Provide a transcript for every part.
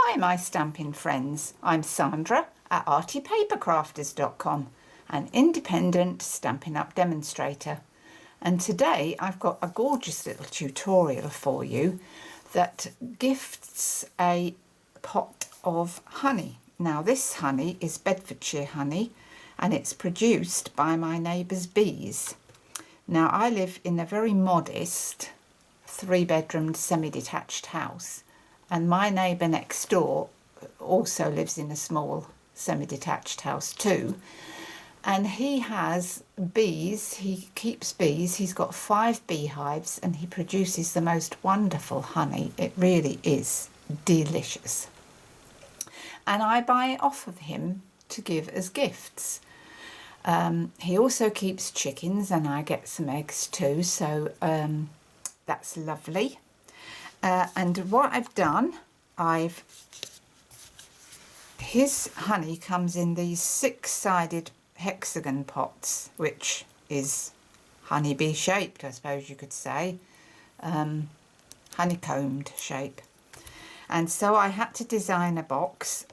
Hi my Stampin' friends, I'm Sandra at artypapercrafters.com, an independent Stampin' Up demonstrator, and today I've got a gorgeous little tutorial for you that gifts a pot of honey. Now this honey is Bedfordshire honey and it's produced by my neighbour's bees. Now I live in a very modest 3-bedroom semi-detached house, and my neighbour next door also lives in a small semi-detached house too, and he has bees. He keeps bees. He's got 5 beehives and he produces the most wonderful honey. It really is delicious, and I buy it off of him to give as gifts. He also keeps chickens and I get some eggs too, so that's lovely. And what I've done, his honey comes in these 6-sided hexagon pots, which is honeybee shaped, I suppose you could say, honeycombed shape. And so I had to design a box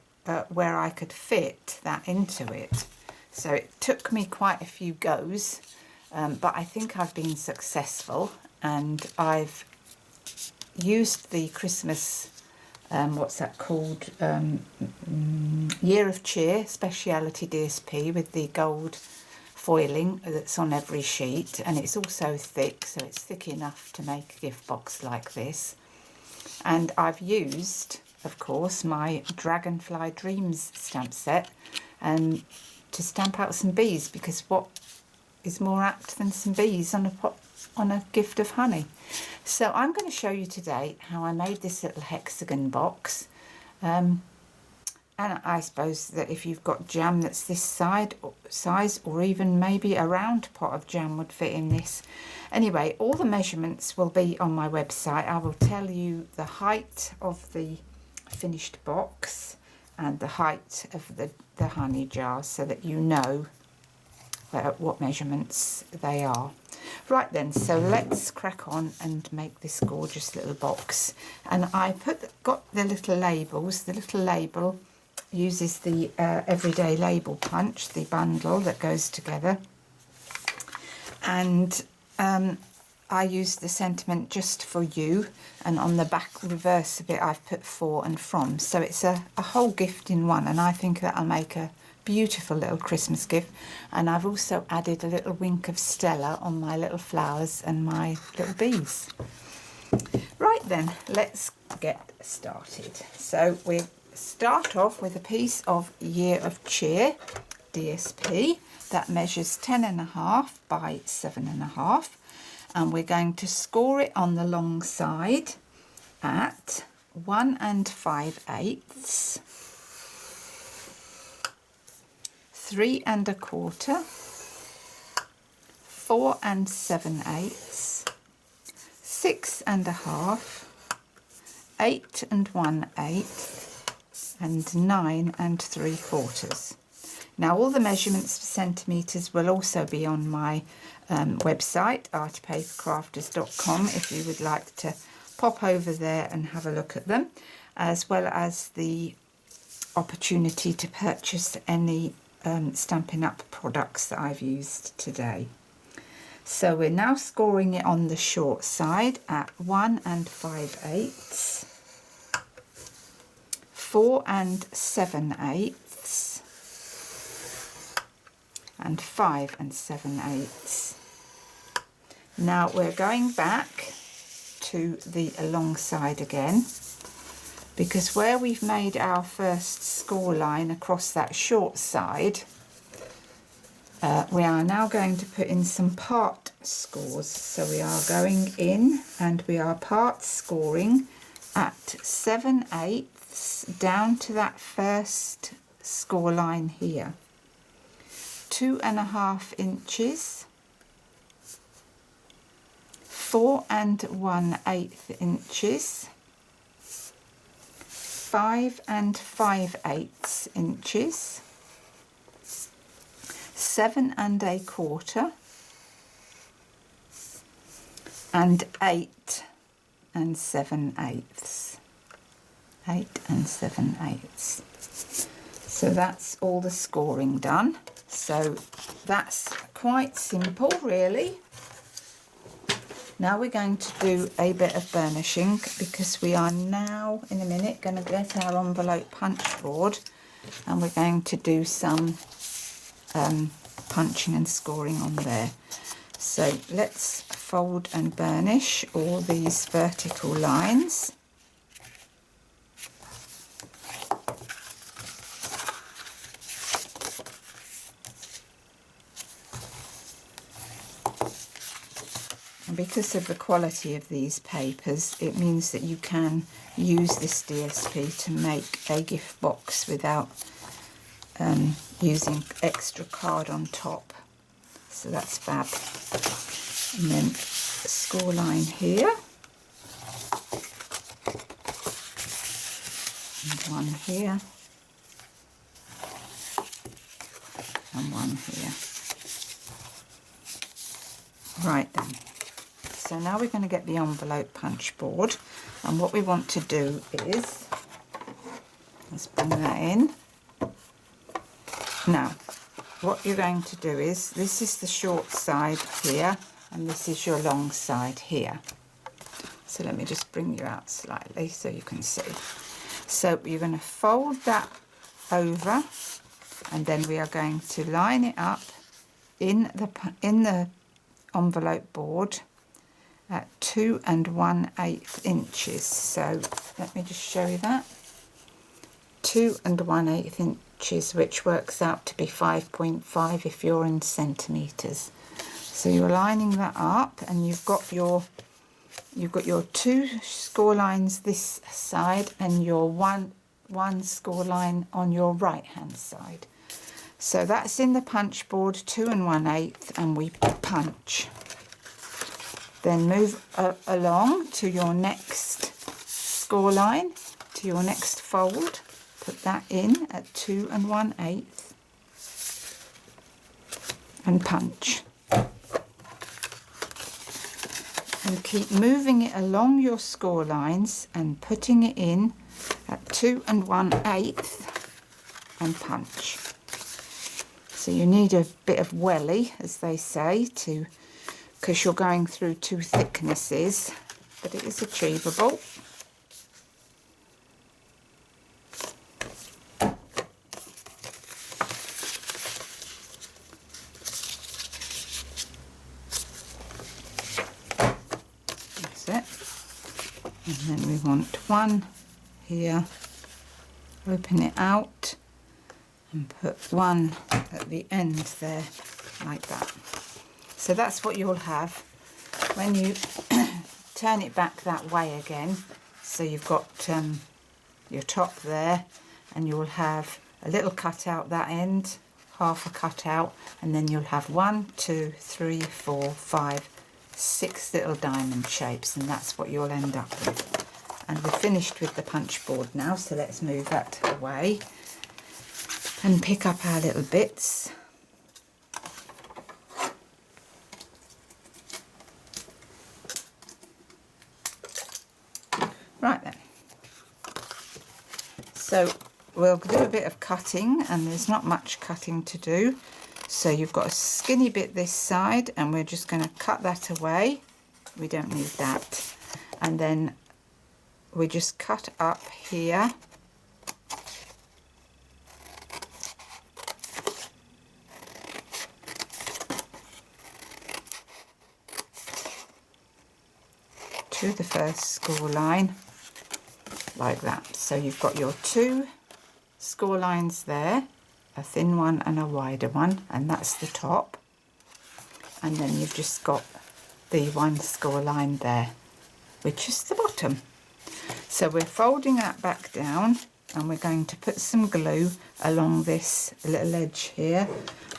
where I could fit that into it. So it took me quite a few goes, but I think I've been successful, and I've used the Christmas, what's that called, Year of Cheer Speciality DSP with the gold foiling that's on every sheet, and it's also thick, so it's thick enough to make a gift box like this. And I've used, of course, my Dragonfly Dreams stamp set to stamp out some bees, because what is more apt than some bees on a gift of honey? So I'm going to show you today how I made this little hexagon box, and I suppose that if you've got jam that's this size, or even maybe a round pot of jam would fit in this. Anyway, all the measurements will be on my website. I will tell you the height of the finished box and the height of the honey jar, so that you know what measurements they are. Right then, so let's crack on and make this gorgeous little box. And I got the little labels. The little label uses the everyday label punch, the bundle that goes together, and I used the sentiment just for you, and on the back reverse of it I've put for and from, so it's a whole gift in one, and I think that'll make a beautiful little Christmas gift. And I've also added a little wink of Stella on my little flowers and my little bees. Right then, let's get started. So we start off with a piece of Year of Cheer DSP that measures 10.5 by 7.5, and we're going to score it on the long side at 1 5/8, 3 1/4, 4 7/8, 6 1/2, 8 1/8, and 9 3/4. Now all the measurements for centimetres will also be on my website, artypapercrafters.com, if you would like to pop over there and have a look at them, as well as the opportunity to purchase any Stampin' Up products that I've used today. So we're now scoring it on the short side at 1 5/8, 4 7/8, and 5 7/8. Now we're going back to the long side again, because where we've made our first score line across that short side, we are now going to put in some part scores. So we are going in and we are part scoring at 7/8 down to that first score line here, 2 1/2 inches, 4 1/8 inches, 5 5/8 inches, 7 1/4, and 8 7/8. 8 7/8. So that's all the scoring done. So that's quite simple, really. Now we're going to do a bit of burnishing, because we are now in a minute going to get our envelope punch board, and we're going to do some punching and scoring on there. So let's fold and burnish all these vertical lines. And because of the quality of these papers, it means that you can use this DSP to make a gift box without using extra card on top. So that's fab. And then a score line here, and one here, and one here. Right then. So now we're going to get the envelope punch board, and what we want to do is, let's bring that in. Now, what you're going to do is, this is the short side here, and this is your long side here. So let me just bring you out slightly so you can see. So you're going to fold that over, and then we are going to line it up in the envelope board at 2 1/8 inches. So let me just show you that. 2 1/8 inches, which works out to be 5.5 if you're in centimeters. So you're lining that up, and you've got your 2 score lines this side, and your one score line on your right hand side. So that's in the punch board, 2 1/8, and we punch. Then move along to your next score line, to your next fold. Put that in at 2 1/8 and punch. And keep moving it along your score lines and putting it in at 2 1/8 and punch. So you need a bit of welly, as they say, because you're going through 2 thicknesses, but it is achievable. That's it. And then we want one here, open it out and put one at the end there, like that. So that's what you'll have when you turn it back that way again. So you've got your top there, and you'll have a little cut out that end, half a cut out, and then you'll have 1, 2, 3, 4, 5, 6 little diamond shapes, and that's what you'll end up with. And we're finished with the punch board now, so let's move that away and pick up our little bits. Right then, so we'll do a bit of cutting, and there's not much cutting to do. So you've got a skinny bit this side, and we're just going to cut that away. We don't need that. And then we just cut up here. To the first score line, like that. So you've got your 2 score lines there, a thin one and a wider one, and that's the top. And then you've just got the 1 score line there, which is the bottom. So we're folding that back down, and we're going to put some glue along this little edge here,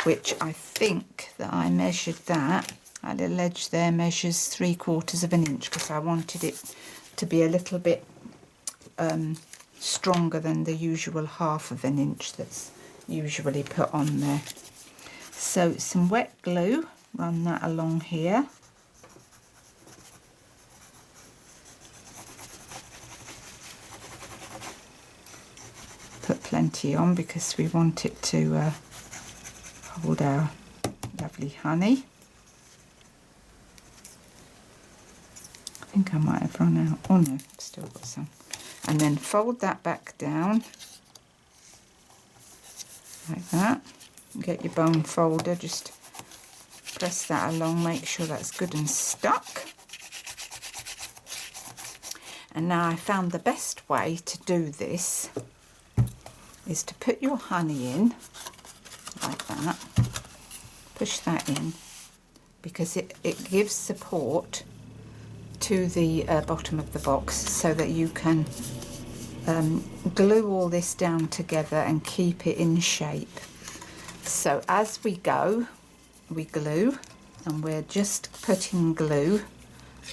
which I think that I measured that. That little edge there measures 3/4 of an inch, because I wanted it to be a little bit stronger than the usual 1/2 of an inch that's usually put on there. So some wet glue, run that along here. put plenty on because we want it to hold our lovely honey. I think I might have run out. Oh no, I've still got some. And then fold that back down like that. Get your bone folder, just press that along, make sure that's good and stuck. And now I found the best way to do this is to put your honey in like that, push that in, because it gives support to the bottom of the box so that you can glue all this down together and keep it in shape. So as we go, we glue, and we're just putting glue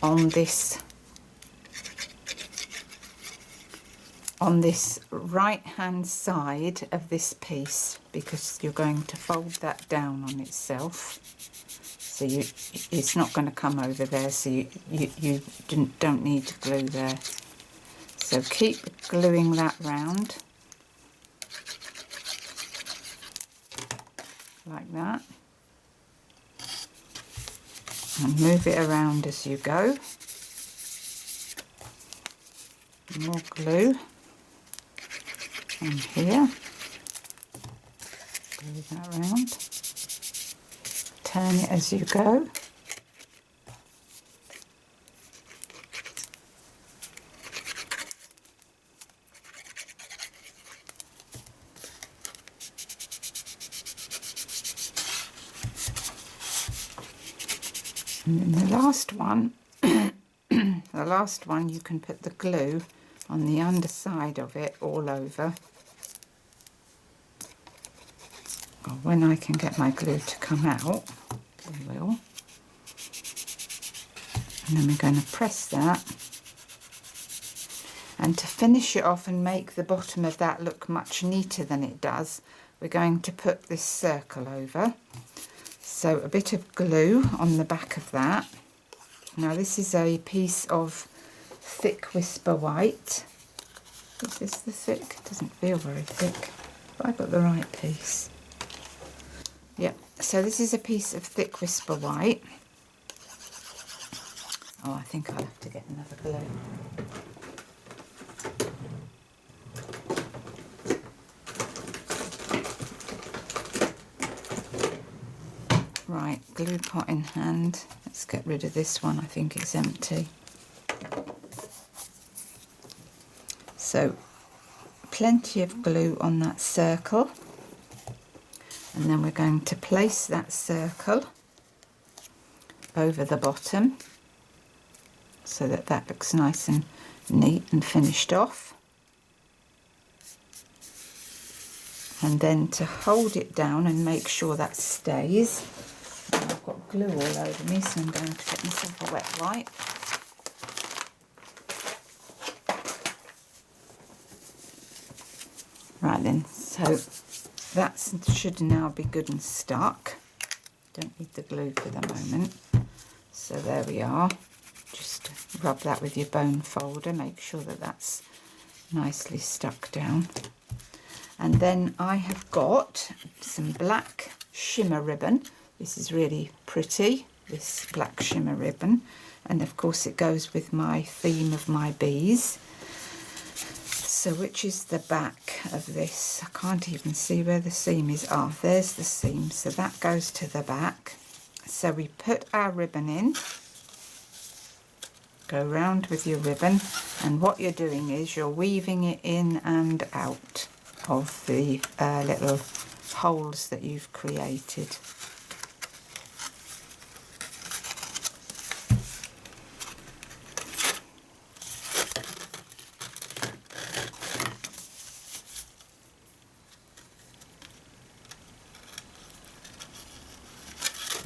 on this right hand side of this piece, because you're going to fold that down on itself, so it's not going to come over there, so you don't need to glue there. So keep gluing that round like that, and move it around as you go. More glue on here, glue that round, turn it as you go. And then the last one, the last one, you can put the glue on the underside of it all over. Well, when I can get my glue to come out, we will. And then we're going to press that. And to finish it off and make the bottom of that look much neater than it does, we're going to put this circle over. So a bit of glue on the back of that. Now this is a piece of thick Whisper White. Is this the thick? It doesn't feel very thick. Have I got the right piece? Yep. So this is a piece of thick Whisper White. Oh, I think I'll have to get another glue. Right, glue pot in hand. Let's get rid of this one, I think it's empty. So, plenty of glue on that circle. And then we're going to place that circle over the bottom so that that looks nice and neat and finished off. And then to hold it down and make sure that stays, I've got glue all over me, so I'm going to get myself a wet wipe. Right then, so that should now be good and stuck. Don't need the glue for the moment. So there we are. Just rub that with your bone folder, make sure that that's nicely stuck down. And then I have got some black shimmer ribbon. This is really pretty, this black shimmer ribbon. And of course it goes with my theme of my bees. So which is the back of this? I can't even see where the seam is. Ah, there's the seam. So that goes to the back. So we put our ribbon in. Go round with your ribbon. And what you're doing is you're weaving it in and out of the little holes that you've created.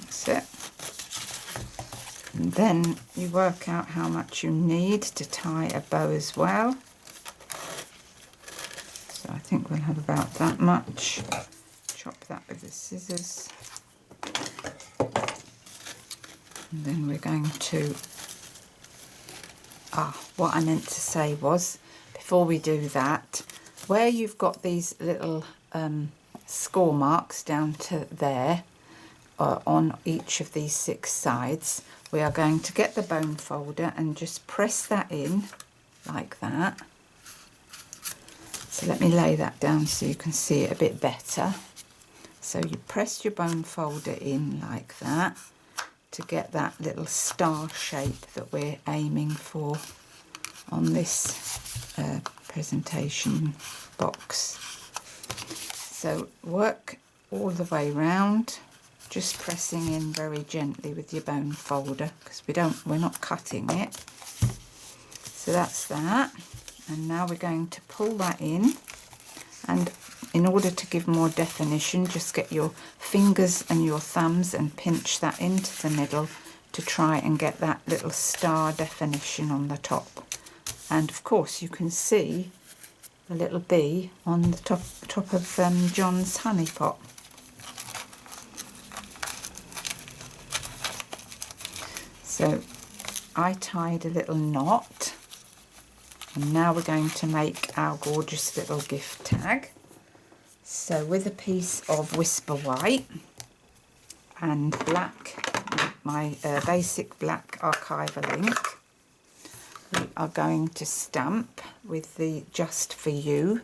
That's it. And then you work out how much you need to tie a bow as well. I think we'll have about that much. Chop that with the scissors. And then we're going to... what I meant to say was, before we do that, where you've got these little score marks down to there on each of these 6 sides, we are going to get the bone folder and just press that in like that. So let me lay that down so you can see it a bit better. So you press your bone folder in like that to get that little star shape that we're aiming for on this presentation box. So work all the way round, just pressing in very gently with your bone folder, because we're not cutting it. So that's that. And now we're going to pull that in, and in order to give more definition, just get your fingers and your thumbs and pinch that into the middle to try and get that little star definition on the top. And of course you can see the little bee on the top of John's honey pot. So I tied a little knot, and now we're going to make our gorgeous little gift tag. So with a piece of Whisper White and black, my basic black archival ink, we are going to stamp with the Just For You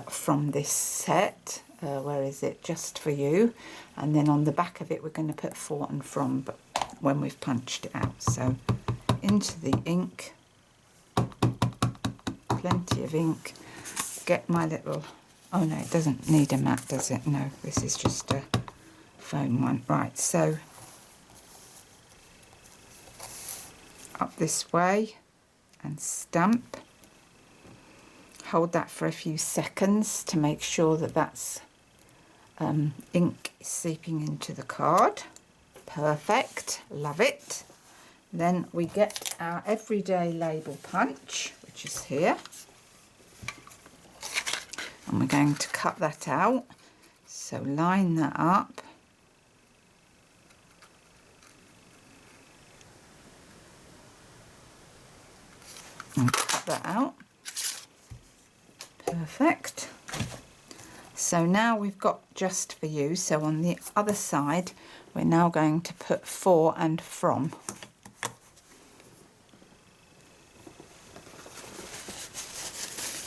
from this set. Where is it? Just For You. And then on the back of it we're going to put For and From, but when we've punched it out. So into the ink, plenty of ink, get my little, oh no, it doesn't need a mat, does it? No, this is just a foam one. Right, so up this way and stamp. Hold that for a few seconds to make sure that that's ink seeping into the card. Perfect, love it. Then we get our everyday label punch, which is here, and we're going to cut that out. So line that up, and cut that out. Perfect. So now we've got Just For You. So on the other side we're now going to put For and From.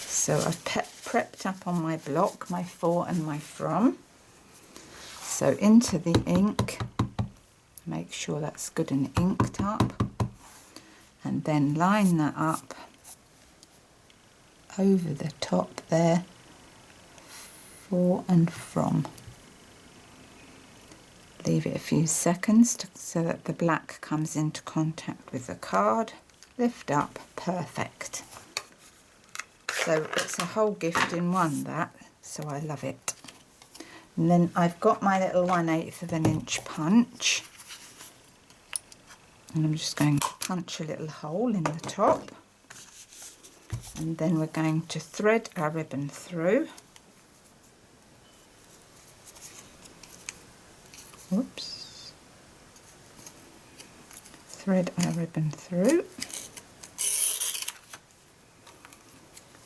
So I've prepped up on my block my For and my From. So into the ink, make sure that's good and inked up, and then line that up over the top there, For and From. Leave it a few seconds so that the black comes into contact with the card. Lift up, perfect. So it's a whole gift in one, that, so I love it. And then I've got my little 1/8 of an inch punch, and I'm just going to punch a little hole in the top, and then we're going to thread our ribbon through. Whoops. Thread our ribbon through.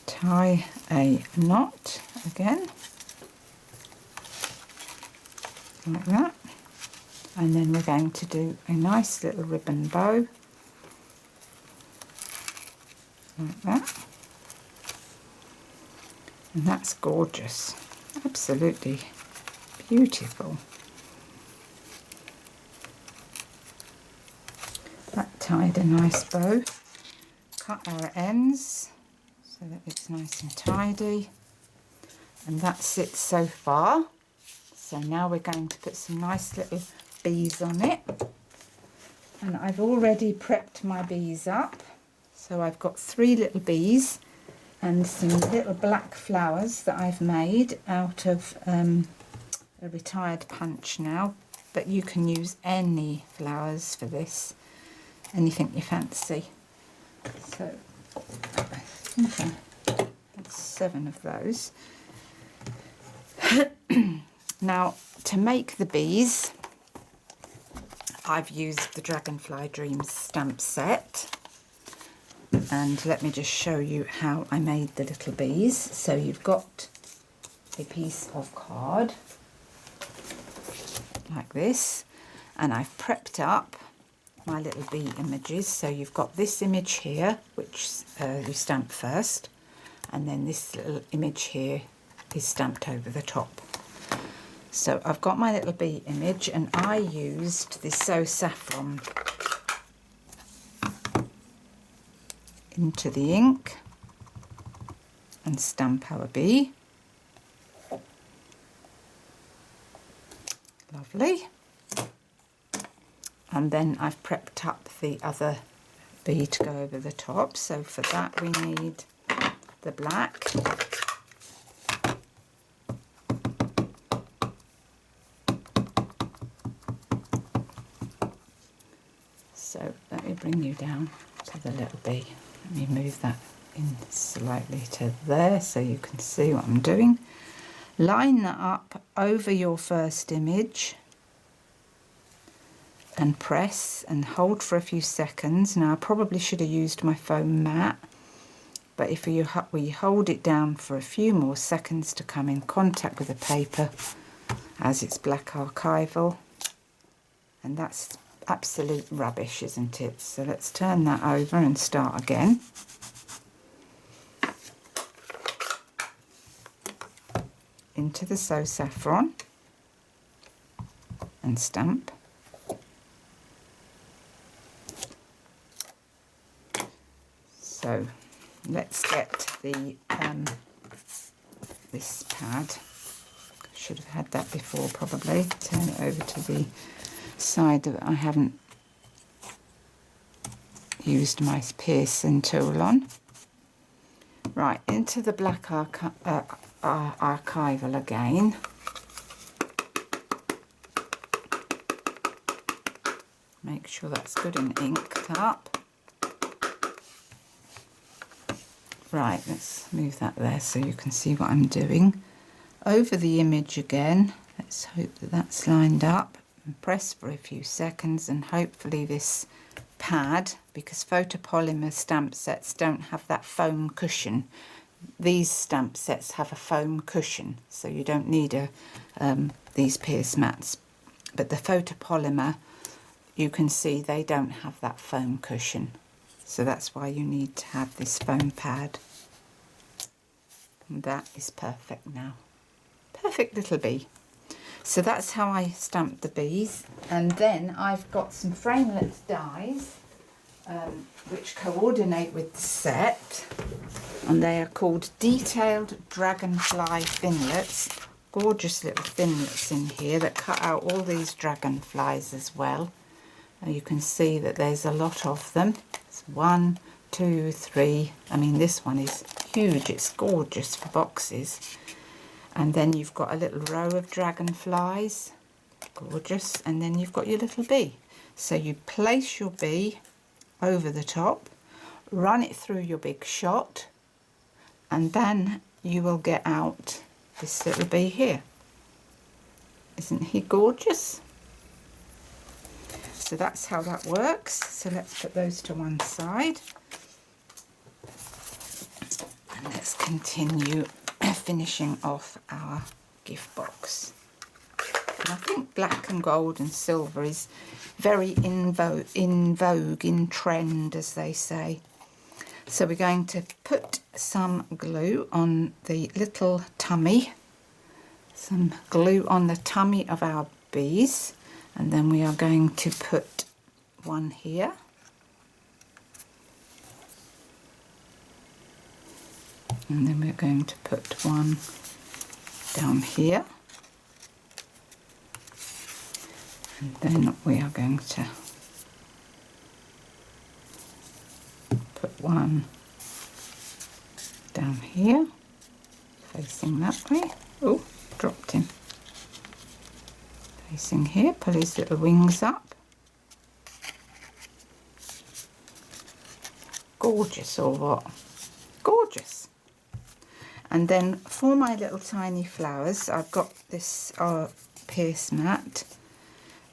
Tie a knot again, like that, and then we're going to do a nice little ribbon bow, like that, and that's gorgeous, absolutely beautiful. That tied a nice bow. Cut our ends so that it's nice and tidy, and that's it so far. So now we're going to put some nice little bees on it, and I've already prepped my bees up. So I've got 3 little bees and some little black flowers that I've made out of a retired punch now, but you can use any flowers for this, anything you fancy. So I think that's 7 of those. Now, to make the bees, I've used the Dragonfly Dreams stamp set. And let me just show you how I made the little bees. So you've got a piece of card like this, and I've prepped up my little bee images. So you've got this image here, which you stamp first, and then this little image here is stamped over the top. So I've got my little bee image, and I used this So Saffron into the ink and stamp our bee. Lovely. And then I've prepped up the other bee to go over the top. So for that we need the black. So let me bring you down to the little bee. Let me move that in slightly to there so you can see what I'm doing. Line that up over your first image and press and hold for a few seconds. Now I probably should have used my foam mat, but if we hold it down for a few more seconds to come in contact with the paper, as it's black archival, and that's absolute rubbish, isn't it? So let's turn that over and start again. Into the So Saffron and stamp. So let's get the this pad. Should have had that before probably. Turn it over to the side that I haven't used my piercing tool on. Right, into the black archival again. Make sure that's good and inked up. Right, let's move that there so you can see what I'm doing. Over the image again, let's hope that that's lined up. And press for a few seconds, and hopefully this pad, because photopolymer stamp sets don't have that foam cushion. These stamp sets have a foam cushion, so you don't need these pierce mats. But the photopolymer, you can see they don't have that foam cushion. So that's why you need to have this foam pad. And that is perfect now. Perfect little bee. So that's how I stamped the bees. And then I've got some framelits dies which coordinate with the set. And they are called Detailed Dragonfly Thinlets. Gorgeous little thinlets in here that cut out all these dragonflies as well. And you can see that there's a lot of them. It's 1, 2, 3. I mean, this one is huge. It's gorgeous for boxes. And then you've got a little row of dragonflies. Gorgeous. And then you've got your little bee. So you place your bee over the top, run it through your big shot, and then you will get out this little bee here. Isn't he gorgeous? So that's how that works. So let's put those to one side. And let's continue finishing off our gift box. And I think black and gold and silver is very in vogue, in trend, as they say. So we're going to put some glue on the little tummy, some glue on the tummy of our bees, and then we are going to put one here. And then we're going to put one down here. And then we are going to put one down here, facing that way. Oh, dropped him. Facing here, pull his little wings up. Gorgeous or what? Gorgeous. And then for my little tiny flowers, I've got this pierce mat.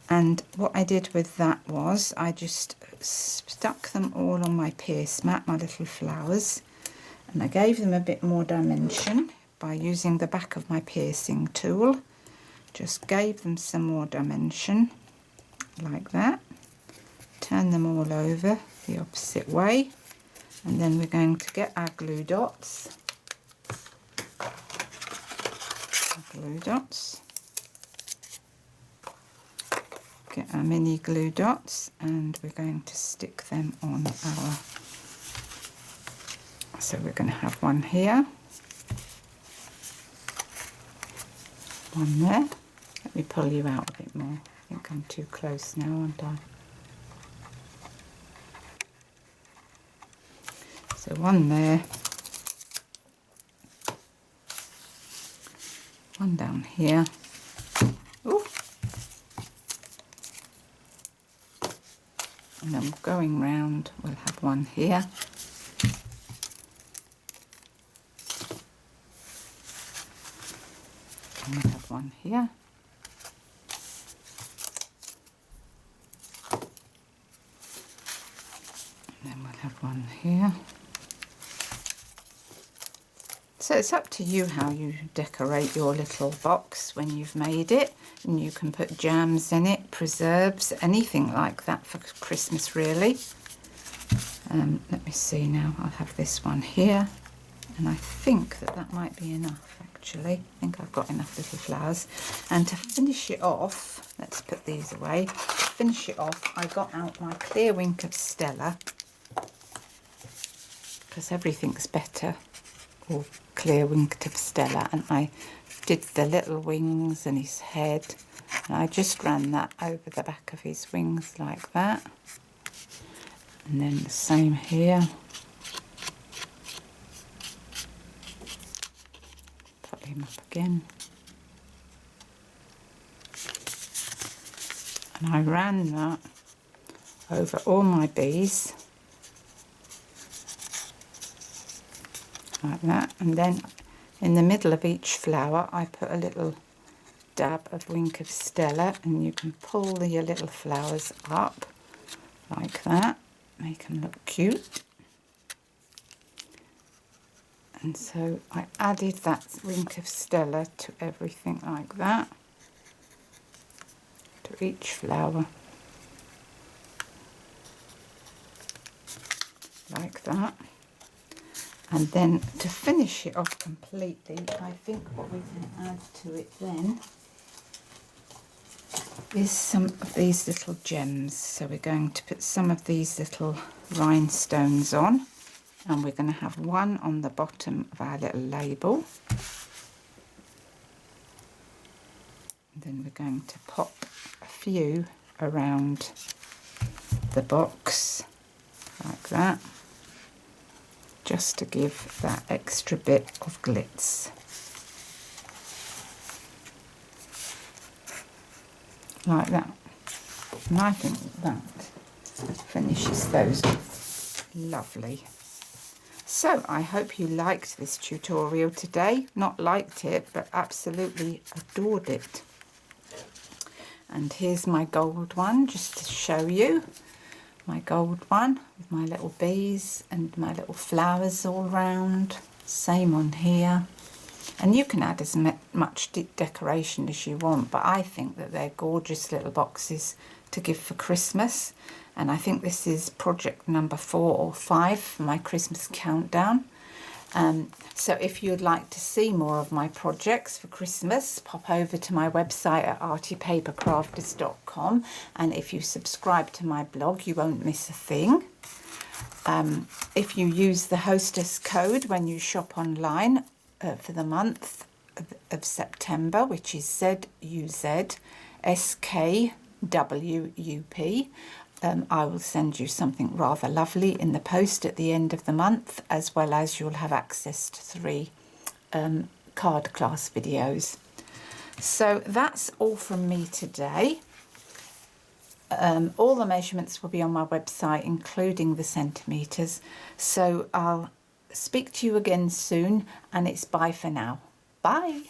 And what I did with that was I just stuck them all on my pierce mat, my little flowers, and I gave them a bit more dimension by using the back of my piercing tool. Just gave them some more dimension like that. Turn them all over the opposite way, and then we're going to get our glue dots. Get our mini glue dots, and we're going to stick them on our, so we're going to have one here, one there. Let me pull you out a bit more. I think I'm too close now, aren't I? So one there, one down here. Ooh. And then going round, we'll have one here. And we'll have one here. And then we'll have one here. So it's up to you how you decorate your little box when you've made it, and you can put jams in it, preserves, anything like that for Christmas really. Let me see now, I'll have this one here, and I think that that might be enough actually. I think I've got enough little flowers. And to finish it off, let's put these away. To finish it off, I got out my clear Wink of Stella, because everything's better or clear Wink of Stella, and I did the little wings and his head, and I just ran that over the back of his wings like that, and then the same here. Put him up again, and I ran that over all my bees like that, and then in the middle of each flower I put a little dab of Wink of Stella, and you can pull your little flowers up like that, make them look cute. And so I added that Wink of Stella to everything like that, to each flower like that. And then to finish it off completely, I think what we can add to it then is some of these little gems. So we're going to put some of these little rhinestones on, and we're going to have one on the bottom of our little label. And then we're going to pop a few around the box like that, just to give that extra bit of glitz. Like that. And I think that finishes those off lovely. So I hope you liked this tutorial today. Not liked it, but absolutely adored it. And here's my gold one, just to show you. My gold one with my little bees and my little flowers all round. Same on here. And you can add as much decoration as you want, but I think that they're gorgeous little boxes to give for Christmas. And I think this is project number 4 or 5 for my Christmas countdown. So if you'd like to see more of my projects for Christmas, pop over to my website at artypapercrafters.com, and if you subscribe to my blog, you won't miss a thing. If you use the hostess code when you shop online for the month of September, which is ZUZSKWUP, I will send you something rather lovely in the post at the end of the month, as well as you'll have access to 3 card class videos. So that's all from me today. All the measurements will be on my website, including the centimetres. So I'll speak to you again soon, and it's bye for now. Bye.